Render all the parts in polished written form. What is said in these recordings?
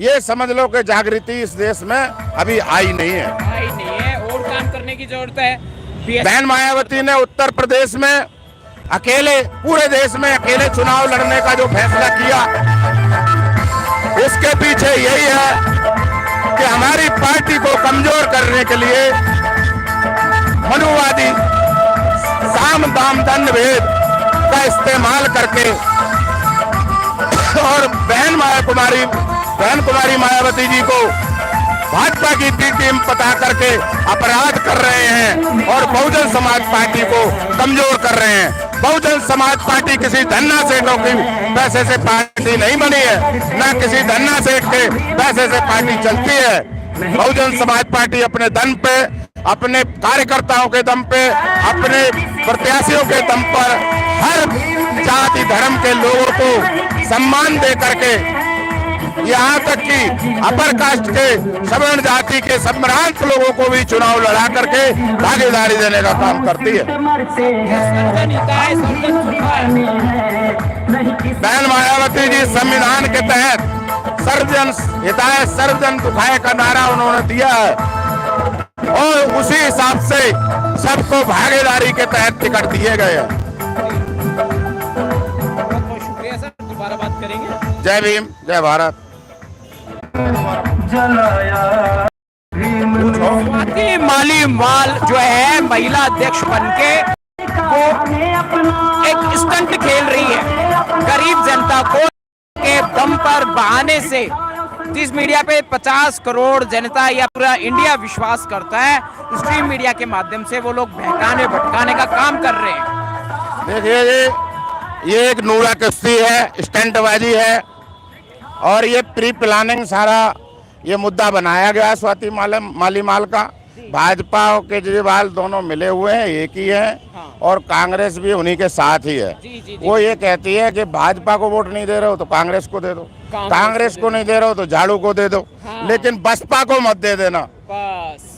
ये समझ लो कि जागृति इस देश में अभी आई नहीं है। और काम करने की जरूरत है। बहन मायावती ने उत्तर प्रदेश में अकेले, पूरे देश में अकेले चुनाव लड़ने का जो फैसला किया, उसके पीछे यही है कि हमारी पार्टी को कमजोर करने के लिए मनुवादी साम दाम दंड भेद का इस्तेमाल करके और बहन कुमारी मायावती जी को भाजपा की बी टीम पता करके अपराध कर रहे हैं और बहुजन समाज पार्टी को कमजोर कर रहे हैं। बहुजन समाज पार्टी किसी धन्ना सेठों के पैसे से पार्टी नहीं बनी है, न किसी धन्ना सेठ के पैसे से पार्टी चलती है। बहुजन समाज पार्टी अपने दम पे, अपने कार्यकर्ताओं के दम पे, अपने प्रत्याशियों के दम पर हर जाति धर्म के लोगों को सम्मान दे करके, यहाँ तक कि अपर कास्ट के सवर्ण जाति के सम्भ्रांत लोगों को भी चुनाव लड़ा करके भागीदारी देने का काम करती है। बहन मायावती जी संविधान के तहत सर्वजन हिताय सर्वजन दुखाय का नारा उन्होंने दिया है और उसी हिसाब से सबको भागीदारी के तहत टिकट दिए गए हैं। शुक्रिया सर, दोबारा बात करेंगे। जय भीम, जय भारत। स्वाति मालीवाल जो है महिला अध्यक्ष बनके वो एक स्टंट खेल रही है गरीब जनता को के दम पर बहाने से। जिस मीडिया पे 50 करोड़ जनता या पूरा इंडिया विश्वास करता है, स्ट्रीम मीडिया के माध्यम से वो लोग बहकाने भटकाने का काम कर रहे हैं। देखिए जी, ये एक नूरा कश्ती है, स्टंटबाजी है और ये प्री प्लानिंग सारा ये मुद्दा बनाया गया स्वाति मालीवाल का। भाजपा और केजरीवाल दोनों मिले हुए हैं, एक ही हैं और कांग्रेस भी उन्हीं के साथ ही है। वो ये कहती है कि भाजपा को वोट नहीं दे रहे हो तो कांग्रेस को दे दो, कांग्रेस को नहीं दे रहे हो तो झाड़ू को दे दो, लेकिन बसपा को मत दे देना।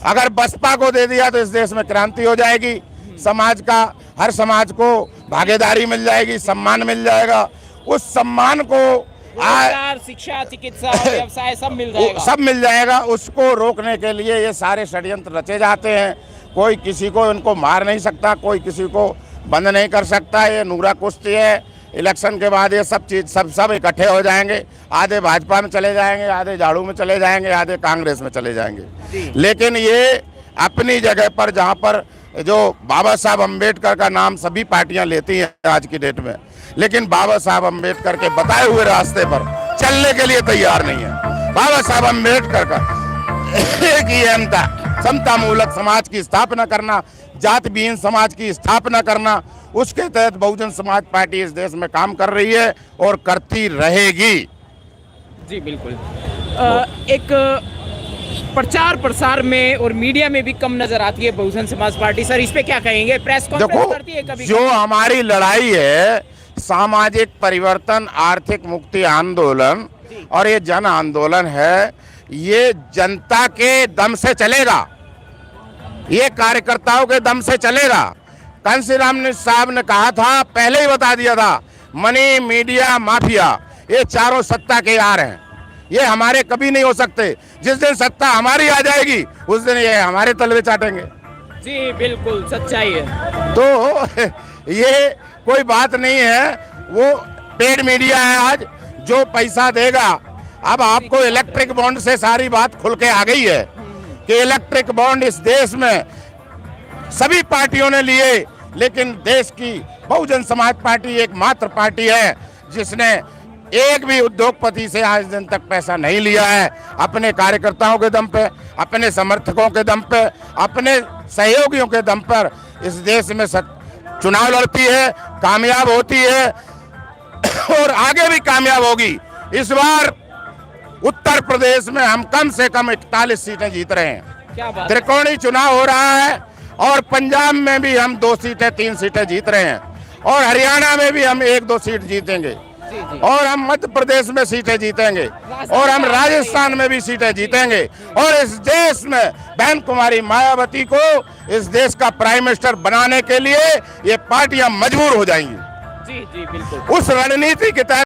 अगर बसपा को दे दिया तो इस देश में क्रांति हो जाएगी, समाज का हर समाज को भागीदारी मिल जाएगी, सम्मान मिल जाएगा। उस सम्मान को शिक्षा, चिकित्सा, व्यवसाय सब मिल जाएगा। उसको रोकने के लिए ये सारे षड्यंत्र रचे जाते हैं। कोई किसी को इनको मार नहीं सकता, कोई किसी को बंद नहीं कर सकता। ये नूरा कुश्ती है। इलेक्शन के बाद ये सब चीज सब इकट्ठे हो जाएंगे। आधे भाजपा में चले जाएंगे, आधे झाड़ू में चले जाएंगे, आधे कांग्रेस में चले जाएंगे। लेकिन ये अपनी जगह पर, जहाँ पर जो बाबा साहब अम्बेडकर का नाम सभी पार्टियां लेती हैं आज की डेट में, लेकिन बाबा साहब अम्बेडकर के बताए हुए रास्ते पर चलने के लिए तैयार नहीं है। बाबा साहब अम्बेडकर का एक ही एम था, समता मूलक समाज की स्थापना करना, जाति विहीन समाज की स्थापना करना। उसके तहत बहुजन समाज पार्टी इस देश में काम कर रही है और करती रहेगी। जी बिल्कुल। एक प्रचार प्रसार में और मीडिया में भी कम नजर आती है बहुजन समाज पार्टी। सर, इस पे क्या कहेंगे? प्रेस कॉन्फ्रेंस करती है कभी? जो हमारी लड़ाई है, सामाजिक परिवर्तन, आर्थिक मुक्ति आंदोलन और ये जन आंदोलन है, ये जनता के दम से चलेगा, ये कार्यकर्ताओं के दम से चलेगा। कांशीराम साहब ने कहा था, पहले ही बता दिया था, मनी मीडिया माफिया ये चारों सत्ता के यार हैं, ये हमारे कभी नहीं हो सकते। जिस दिन सत्ता हमारी आ जाएगी उस दिन ये हमारे तलवे चाटेंगे। जी बिल्कुल सच्चाई है। तो ये कोई बात नहीं है, वो पेड मीडिया है आज, जो पैसा देगा। अब आपको इलेक्ट्रिक बॉन्ड से सारी बात खुल के आ गई है कि इलेक्ट्रिक बॉन्ड इस देश में सभी पार्टियों ने लिए, लेकिन देश की बहुजन समाज पार्टी एकमात्र पार्टी है जिसने एक भी उद्योगपति से आज दिन तक पैसा नहीं लिया है। अपने कार्यकर्ताओं के दम पे, अपने समर्थकों के दम पे, अपने सहयोगियों के दम पर इस देश में चुनाव लड़ती है, कामयाब होती है और आगे भी कामयाब होगी। इस बार उत्तर प्रदेश में हम कम से कम 41 सीटें जीत रहे हैं। त्रिकोणीय चुनाव हो रहा है और पंजाब में भी हम 2 सीटें 3 सीटें जीत रहे हैं और हरियाणा में भी हम 1-2 सीट जीतेंगे और हम मध्य प्रदेश में सीटें जीतेंगे और हम राजस्थान में भी सीटें जीतेंगे और इस देश में बहन कुमारी मायावती को इस देश का प्राइम मिनिस्टर बनाने के लिए ये पार्टियां मजबूर हो जाएंगी। जी बिल्कुल। उस रणनीति के तहत